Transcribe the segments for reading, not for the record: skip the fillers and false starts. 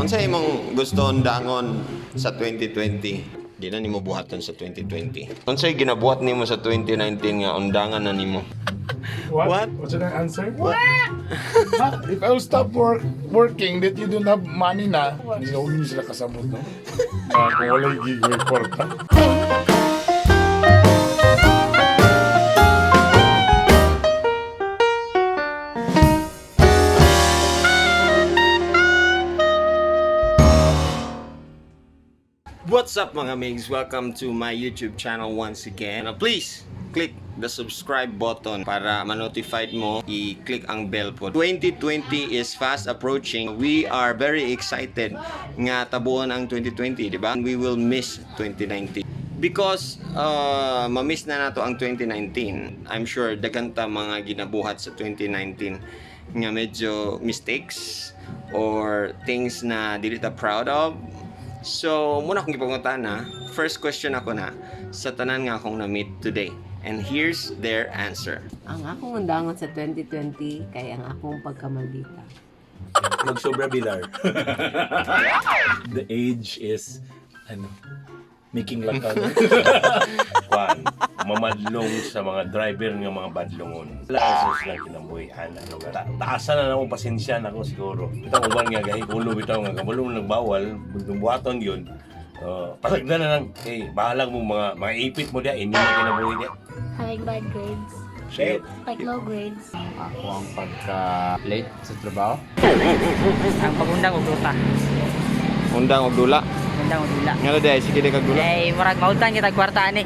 Unsa imong gusto undangon sa 2020? Di na nimo buhaton sa 2020. Unsay ginabuhat nimo sa 2019 nga undangan na nimo? What? What's the answer? What? If I will stop working that you don't have money na, hindi sila kasabot, no? Kung walang gig, may kwarta. What's up mga migs? Welcome to my YouTube channel once again. Please click the subscribe button para ma-notified mo. I-click ang bell po. 2020 is fast approaching. We are very excited nga tabuan ang 2020, di ba? We will miss 2019. Because ma-miss na nato ang 2019. I'm sure daghan ta mga ginabuhat sa 2019 nga medyo mistakes or things na dili ta proud of. So, muna akong ipangutana, first question ako na sa tanan nga akong na-meet today. And here's their answer. Ang akong undangon sa 2020 kay ang akong pagkamaldita. Magsobra bilar. The age is making lakad. Kwan, mamadlong sa mga driver ng mga badlongon. Lasos lang kinambuhian. Taasan na akong pasensya na ako siguro. Itang uban nga gahi, ulo bitaw nga kabalong nagbawal, buhaton yun. Pasagdan na lang, bahalang mo mga ipit mo diya, hindi mo kinabuhi diya. Having bad grades. Shit. Like low grades. Ako ang pagka-late sa trabaho. Ang pagundang og ruta. Undang og dula. Undang og dula. Ngano day sige kag dula. Ay murag mautang kita kwarta ani.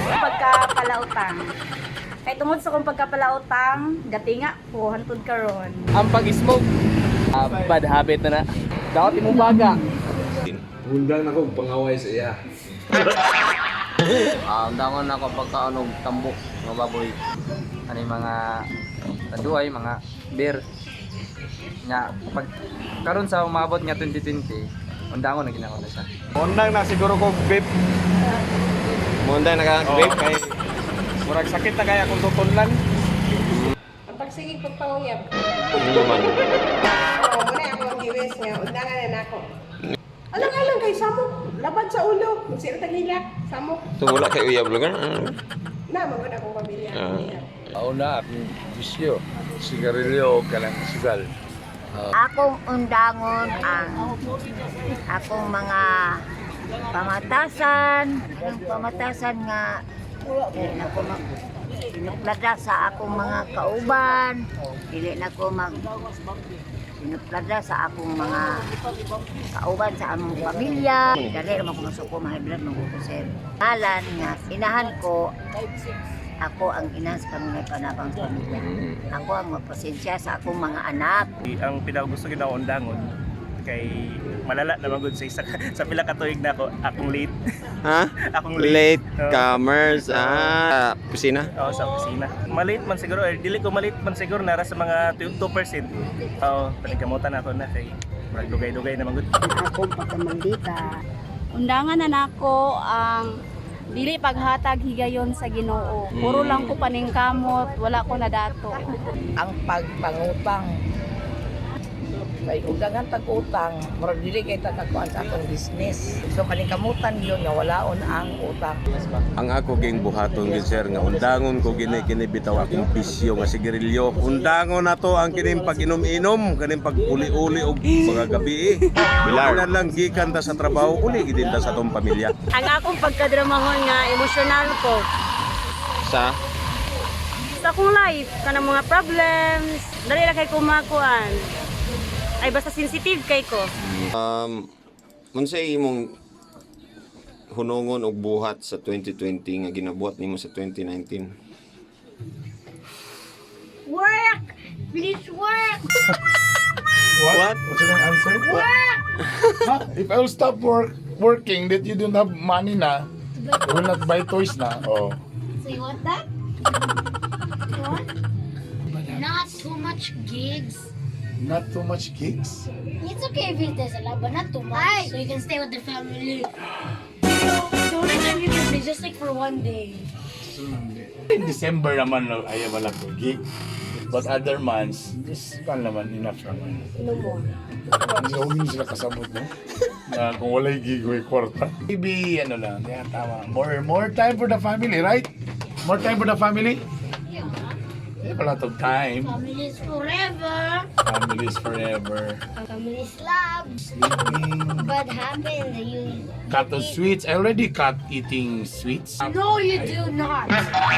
Pagkapalautang. Kay tungod sa kong pagkapalautang, gatinga, hantod karon. Ang pag-smoke, bad habit na na. Dapat imong baga. Undang na kong pangaway sa iya. Undangon ako pagka tambok ng baboy. Ano yung mga tanduay, mga beer. Nga, pag karon sa umabot nga 2020, undangon na ginako na siya. Undang na siguro ko vape. Mundang naka-vape kay Murag sakit na kaya kung tutunlan. Ang pagsigig pagpanguyab. naman. Oo, muna ako ang giwis nga. Undangan na nako. Alang-alang kay samok. Labad sa ulo. Kung sino tagilak, samok. So wala kay uyab lugar. Na, magod akong pamilya. Una, akong bisyo. Sigarilyo o kalang sugal. Akong undangon ang akong mga pamatasan nga dili na ko sinuplada sa akong mga kauban, dili na ko sinuplada sa akong mga kauban sa among pamilya, dali naman ko masuko mahiblat ng sir. Alan nga inahan ko ako ang ina sa kami panabang sa pamilya. Ako ang magpasensya sa akong mga anak. Ang pinakagusto kita undangon kay malala naman gud sa sa pila ka tuig na ako akong late. Ha? Akong Late Oo. comers. Kusina. Oo, sa opisina. Malate man siguro, dili ko malate man siguro nara sa mga 2%. Oo, panikamutan ako na kay murag dugay-dugay naman gud. Akong pagkamaldita. Undangan na nako ang dili paghatag higayon sa Ginoo. Puro lang ko paningkamot, wala ko nadato. Ang pagpangutang. Kay undangan tag-utang, murag dili kay tatakuan sa atong business. So kalingkamutan yun nga walaon ang utang. Ang ako ging buhaton gid sir nga undangon ko kini bitaw akong bisyo nga sigarilyo. Undangon na to ang kining pag-inom-inom, kaning pag-uli-uli og mga gabi. Bilar lang gikan ta sa trabaho, uli gid ta sa atong pamilya. Ang akong pagkadramahon nga emosyonal ko Sa sa akong life, kanang mga problems, dali ra kay kumakuan. Ay basta sensitive kay ko. unsay imong hunongon og buhat sa 2020 nga ginabuhat nimo sa 2019? Work! Finish work! What? What's the answer? If I will stop working that you don't have money na, you will not buy toys na. Oh. So you want that? You want? Not too much gigs. Not too much gigs. It's okay if there's a lot, but not too much. So you can stay with the family. The only time you can stay just like for one day. In December naman ayaw wala ko gig. But other months, this kan naman enough naman. No more. Hindi sila kasabot, no? Na kung wala'y gigoy kwarta. Maybe, ano lang, yeah, tama. More time for the family, right? More time for the family? Yeah. A lot of time. Family is forever. Family is forever. Family is love. Sleeping. What happened? You Cut of sweets. I already cut eating sweets. No, you do not.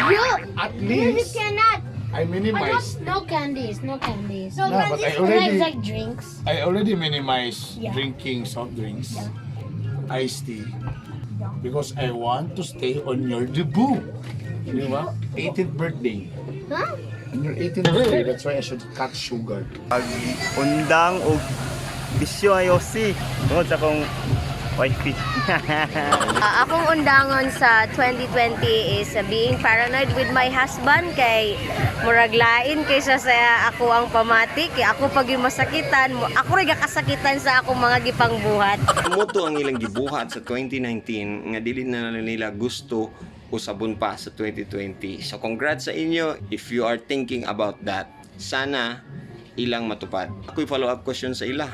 You At really least, cannot. I minimize. No candies. No candies. So No, but I already- like drinks. I already minimize Yeah. drinking soft drinks, iced tea, because I want to stay on your debut. Di ba? 18th birthday. Huh? On your 18th birthday, that's why I should cut sugar. Undang og bisyo ayo si. Tungod sa akong wifey. Akong undangon sa 2020 is being paranoid with my husband kay murag lain kaysa sa ako ang pamati kay ako pag yung masakitan ako rin kasakitan sa akong mga gipangbuhat. Moto ang ilang gibuhat sa 2019 nga dili na nila gusto usabon pa sa 2020. So congrats sa inyo if you are thinking about that. Sana ilang matupad. Ako'y follow-up question sa ila.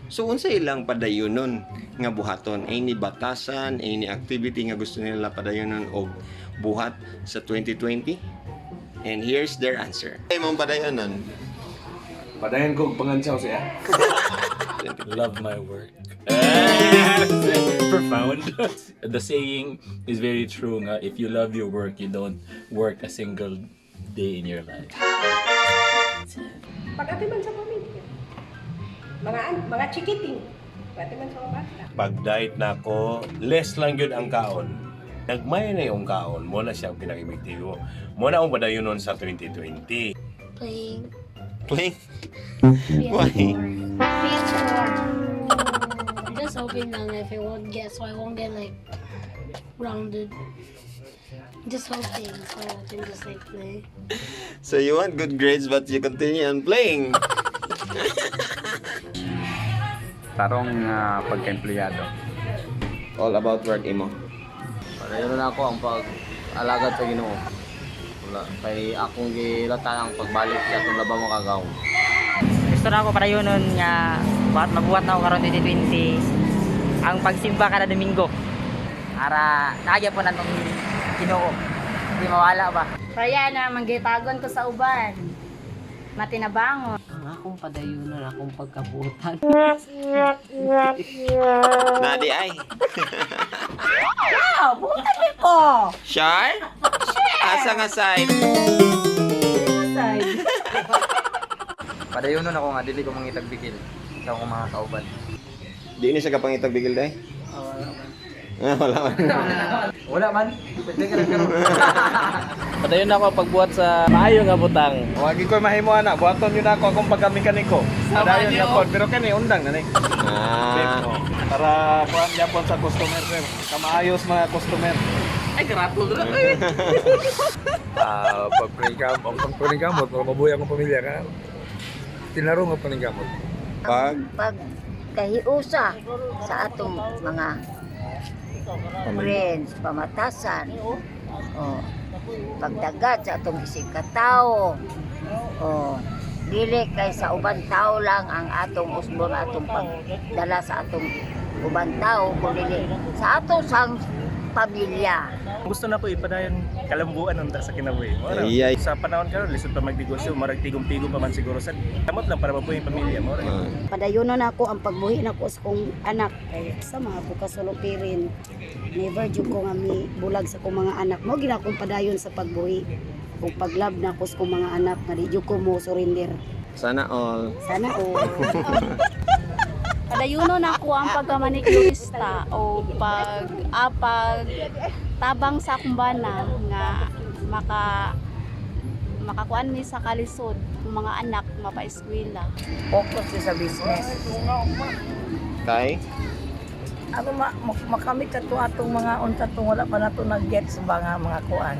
So unsa ilang padayonon nga buhaton? Ay ni batasan, ay ni activity nga gusto nila padayonon og buhat sa 2020? And here's their answer. Ay mong padayonon. Padayon ko pangansyaw siya. Love my work. Profound. The saying is very true nga, if you love your work, you don't work a single day in your life. Pag-atiman sa pamilya. Mga chikiting. Pag-atiman sa mga bata. Pag diet na ako, less lang yun ang kaon. Nagmay na yung kaon, mo na siyang pinakimigtigo. Mo na akong padayonon sa 2020. Playing Playing? PS4. Why? PS4. I'm just hoping that if I won't get, so I won't get like grounded. Just hoping, so I can just like play. So you want good grades but you continue on playing? Tarong pagka-empleyado. All about work, Imo. Padayon na ako ang pag-alagad sa Ginoo. Wala kay akong gilatan ang pagbalik sa atong labang mo kagaw. Gusto na ako para yun nun nga magbuhat na ako karon 2020 ang pagsimba kada Domingo. Para naagya po na itong Ginoo. Hindi mawala ba? Kaya na manggitagon ko sa uban. Matinabangon. Ang akong padayunan, akong pagkabutan. Nadi ay. Butan ko! Shy? Asa nga side? Padayonon ako nga dili ko mangitag bikil sa akong mga kauban. Di ni siya kapangitag bigil day? Wala man. Wala man. Pwede ka lang karon. Padayon ako pagbuhat sa maayo nga butang. Wagi ko'y mahimo ana, buhaton yun ako akong pagkamekaniko. Padayon nga po, pero kani undang na ni. Para buhat yapon sa customer sir. Kamaayos mga customer. Ay gratul ra eh. Pag-pray kamot, para mabuhay akong pamilya ka. Tinarong ang paningkamot. Pag Pag kahiusa sa atong mga friends, pamatasan, pagdagat sa atong isig katao, dili kay sa uban tao lang ang atong usbon, atong pagdala sa atong uban tao, kundi sa atong sang pamilya. Gusto na ko ipadayon kalambuan unta sa kinabuhi. Mora. Iyay. Sa panahon karon lisod pa magnegosyo, marag tigom-tigom pa man siguro sa kamot lang para mabuhay ang pamilya mo. Padayunon ako ang pagbuhi na ko sa kong anak. Kay sa mga bukasulupirin. Never jud ko nga mi bulag sa kong mga anak. Mo gina akong padayon sa pagbuhi. Kung paglab na ko sa kong mga anak nga di jud ko mo surrender. sana all. Sana o. Padayunon ako ang pagkamanikulista o pag-apag tabang sa akong bana nga makakuan mi sa kalisod ng mga anak mapa-eskwela. Focus siya sa business. Kay? Ano makamit ka to atong mga unta tong wala pa nato nag-get sa mga kuan.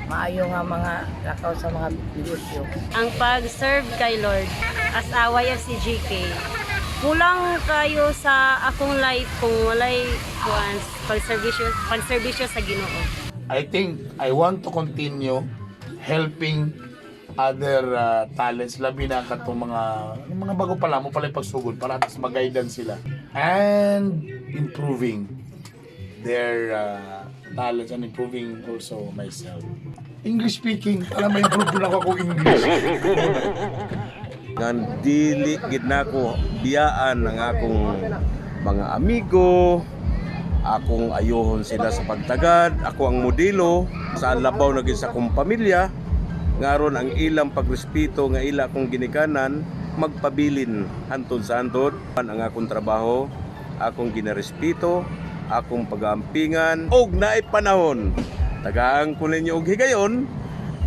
Maayo nga mga lakaw sa mga negosyo. Ang pag-serve kay Lord as a YFCGK. Kulang kayo sa akong life kung walay kuan pagserbisyo sa Ginoo. I think I want to continue helping other talents, labi na katong mga bago pa lang mo pala pagsugod para at least mag-guidance sila and improving their talents and improving also myself. English speaking, alam ma-improve na ako English. Ngan dili gid nako biyaan ng akong mga amigo, akong ayohon sila sa pagtagad, ako ang modelo sa labaw na gid sa akong pamilya. Ngaron ang ilang pagrespeto nga ila akong ginikanan magpabilin hantod sa hantod ang akong trabaho, akong ginarespeto, akong pagampingan og naay panahon tagaan ko ninyo og higayon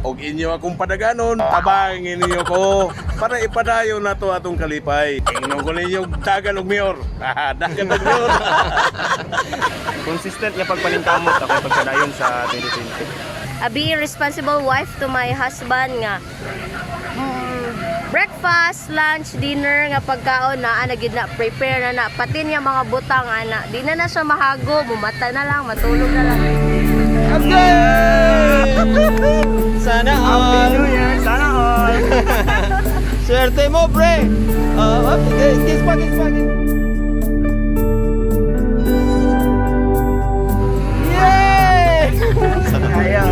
og inyo akong padaganon, tabangin ninyo ko para ipadayon nato atong kalipay. Ingnon ko ninyo dagan og mayor. Dagan og mayor. Consistent nga pagpalintamot ako pagkadayon sa 2020. Being responsible wife to my husband nga breakfast, lunch, dinner nga pagkaon na ana gid na prepare na pati niya mga butang ana. Di na siya mahago, bumata na lang, matulog na lang. Okay! Sana all! Sana all! Swerte mo, pre! Kiss pa. Yay! Ayaw.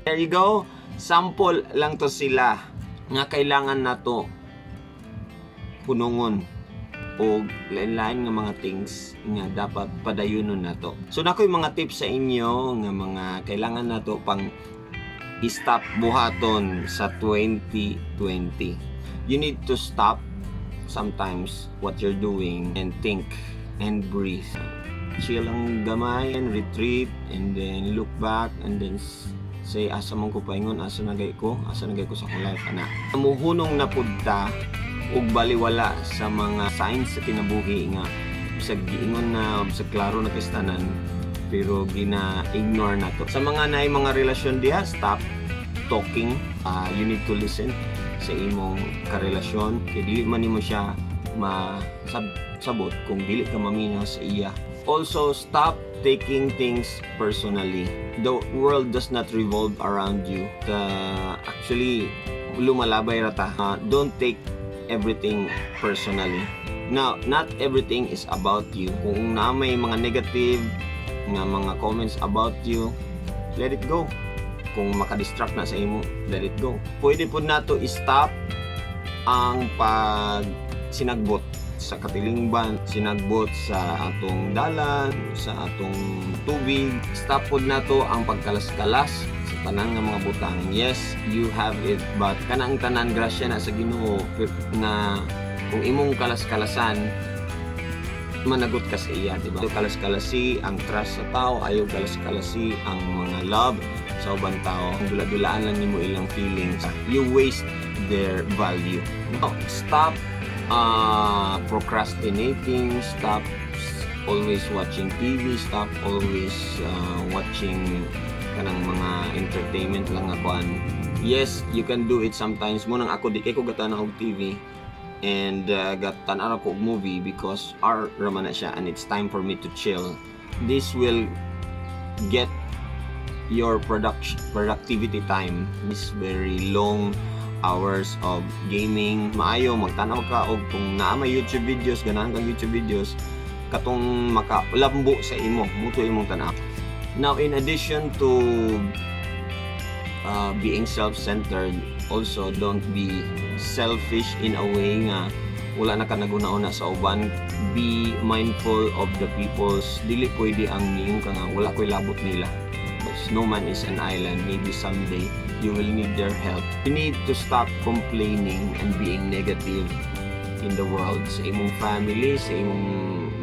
There you go. Sample lang to sila nga kailangan nato punungon o lain-lain nga mga things nga dapat padayunon nato. So nakoy mga tips sa inyo nga mga kailangan nato pang i-stop buhaton sa 2020. You need to stop sometimes what you're doing and think and breathe. Chill lang gamay and retreat and then look back and then say asa man ko paingon, asa nagay ko sa akong life ana. Muhunong na pud ta ug baliwala sa mga signs sa kinabuhi nga bisag giingon na bisag klaro na kastanan pero gina-ignore nato. Sa mga naay mga relasyon diha, stop talking. You need to listen sa imong karelasyon kay dili man nimo siya masabot kung dili ka maminaw sa iya. Also, stop taking things personally. The world does not revolve around you. Actually, lumalabay rata. Don't take everything personally. Now, not everything is about you. Kung na may mga negative nga mga comments about you, let it go. Kung makadistract na sa imo, let it go. Pwede po nato i-stop ang pag sinagbot sa katilingban, sinagbot sa atong dalan, sa atong tubig. Stop po nato ang pagkalas-kalas sa tanan nga mga butang. Yes, you have it, but kanang tanan grasya na sa Ginoo na kung imong kalas-kalasan managot ka sa iya, di ba? Kalas-kalasi ang trust sa tao, ayaw kalas-kalasi ang mga love sa ubang tao. Dula-dulaan lang nimo ilang feelings. You waste their value. No, stop procrastinating, stop always watching TV, stop always watching kanang mga entertainment lang nga kuan. Yes, you can do it sometimes. Mo nang ako di kay ko gatan og TV and gatan-ara ko og movie because our raman na siya and it's time for me to chill. This will get your productivity time. This very long hours of gaming. Maayo magtanaw ka og kung naa may YouTube videos, ganahan kang YouTube videos katong makalambo sa imo, muto imong tanaw. Now, in addition to being self-centered, also don't be selfish in a way nga wala na ka naguna-una sa uban. Be mindful of the people's dili pwede ang niyong ka nga wala ko'y labot nila. No man is an island. Maybe someday you will need their help. You need to stop complaining and being negative in the world. Sa imong family, sa imong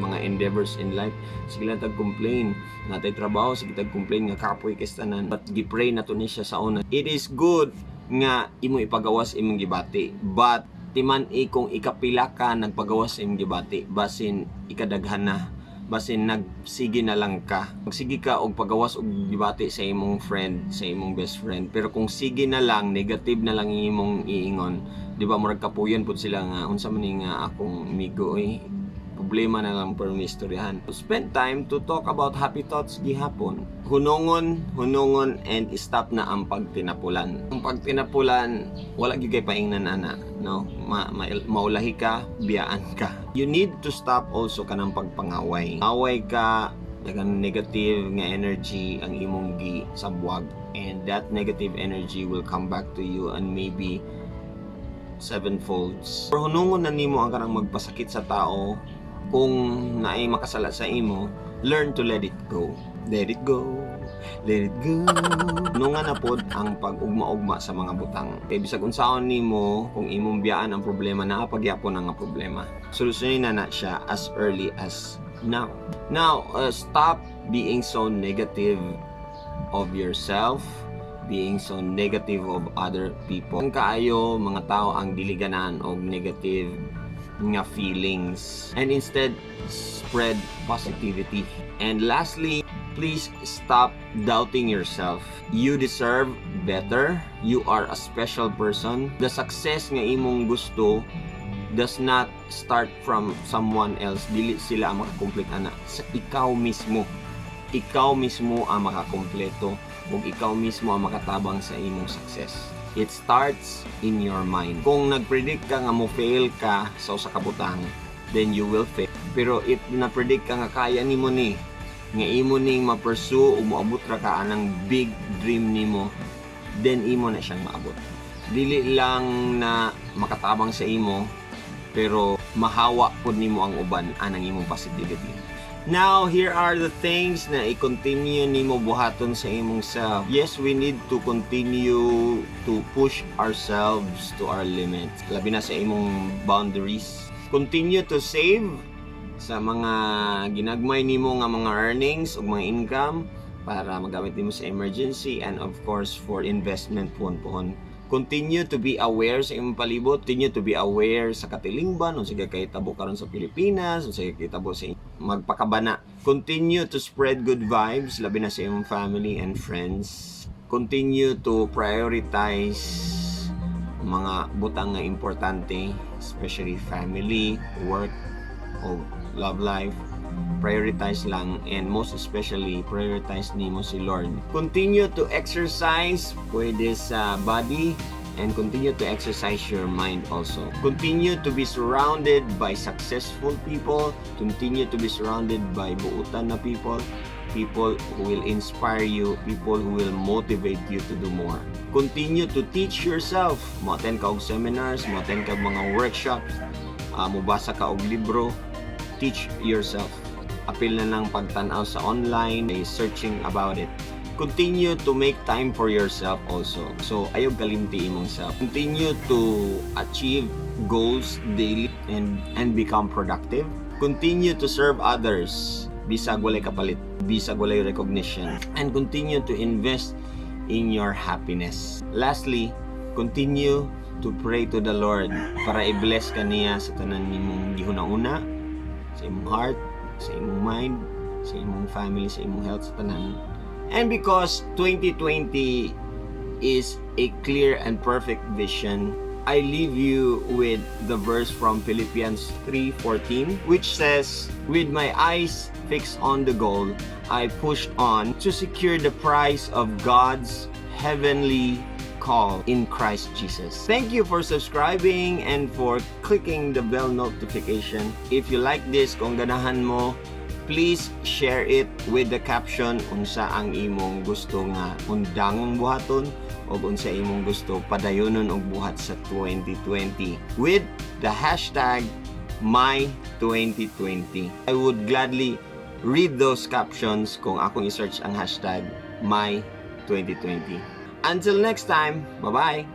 mga endeavors in life, sige lang tag-complain. Natay trabaho, sige tag-complain nga kapoy kastanan. But gipray na to ni siya sa una. It is good nga imo ipagawas imong gibati. But timan kung ikapila ka nagpagawas sa imong gibati, basin ikadaghan na. Basin nagsige na lang ka. Magsige ka og pagawas og gibati sa imong friend, sa imong best friend. Pero kung sige na lang, negative na lang imong iingon, di ba murag kapuyon pud sila nga unsa man nga akong amigo problema na lang pero istoryahan. Spend time to talk about happy thoughts gihapon. Hunungon, and stop na ang pagtinapulan. Ang pagtinapulan, wala gyud kay paingnan ana, no? Maulahi ka, biyaan ka. You need to stop also kanang pagpangaway. Away ka, dagang negative nga energy ang imong sabwag, and that negative energy will come back to you and maybe sevenfolds. Pero hunungon na nimo ang kanang magpasakit sa tao. Kung naay makasala sa imo, learn to let it go. Let it go. Let it go. Nunga na pod ang pag-ugma-ugma sa mga butang. Kay bisag unsaon nimo, kung imong biyaan ang problema, naapagyapon ang problema. Solusyonin na siya as early as now. Now, stop being so negative of yourself, being so negative of other people. Kung kaayo mga tao ang diliganan og negative nga feelings, and instead spread positivity. And lastly, please stop doubting yourself. You deserve better. You are a special person. The success nga imong gusto does not start from someone else. Dili sila ang makakomplete ana. Sa ikaw mismo. Ikaw mismo ang makakompleto ug ikaw mismo ang makatabang sa imong success. It starts in your mind. Kung nagpredict ka nga mo fail ka sa usa ka butang, then you will fail. Pero if na-predict ka nga kaya nimo ni, nga imo ning ma-pursue o moabot ra ka anang big dream nimo, then imo na siyang maabot. Dili lang na makatabang sa imo, pero mahawa pod nimo ang uban anang imong positivity. Now, here are the things na i-continue nimo buhaton sa imong self. Yes, we need to continue to push ourselves to our limits. Labi na sa imong boundaries. Continue to save sa mga ginagmay nimo nga mga earnings o mga income para magamit nimo sa emergency, and of course for investment puhon-puhon. Continue to be aware sa imong palibot. Continue to be aware sa katilingban, o sige kay tabo karon sa Pilipinas, o sige kay tabo sa magpakabana. Continue to spread good vibes, labi na sa imong family and friends. Continue to prioritize mga butang nga importante, especially family, work, o love life. Prioritize lang, and most especially prioritize nimo si Lord. Continue to exercise pwede sa body, and continue to exercise your mind also. Continue to be surrounded by successful people. Continue to be surrounded by buutan na people who will inspire you, people who will motivate you to do more. Continue to teach yourself. Mo-attend ka og seminars, mo-attend ka og mga workshops, mubasa ka og libro. Teach yourself. Apil na lang pagtanaw sa online, searching about it. Continue to make time for yourself also. So, ayog kalimti imong self. Continue to achieve goals daily and become productive. Continue to serve others. Bisag walay kapalit, bisag walay recognition. And continue to invest in your happiness. Lastly, continue to pray to the Lord para i-bless ka niya sa tanan nimong gihuna-una, sa imong heart, sa imong mind, sa imong family, sa imong health, sa tanan. And because 2020 is a clear and perfect vision, I leave you with the verse from Philippians 3:14, which says, "With my eyes fixed on the goal, I pushed on to secure the prize of God's heavenly call in Christ Jesus." Thank you for subscribing and for clicking the bell notification. If you like this, kung ganahan mo, please share it with the caption unsa ang imong gusto nga undangong buhaton o unsa imong gusto padayonon og buhat sa 2020 with the hashtag #my2020. I would gladly read those captions kung akong i-search ang hashtag #my2020. Until next time, bye-bye!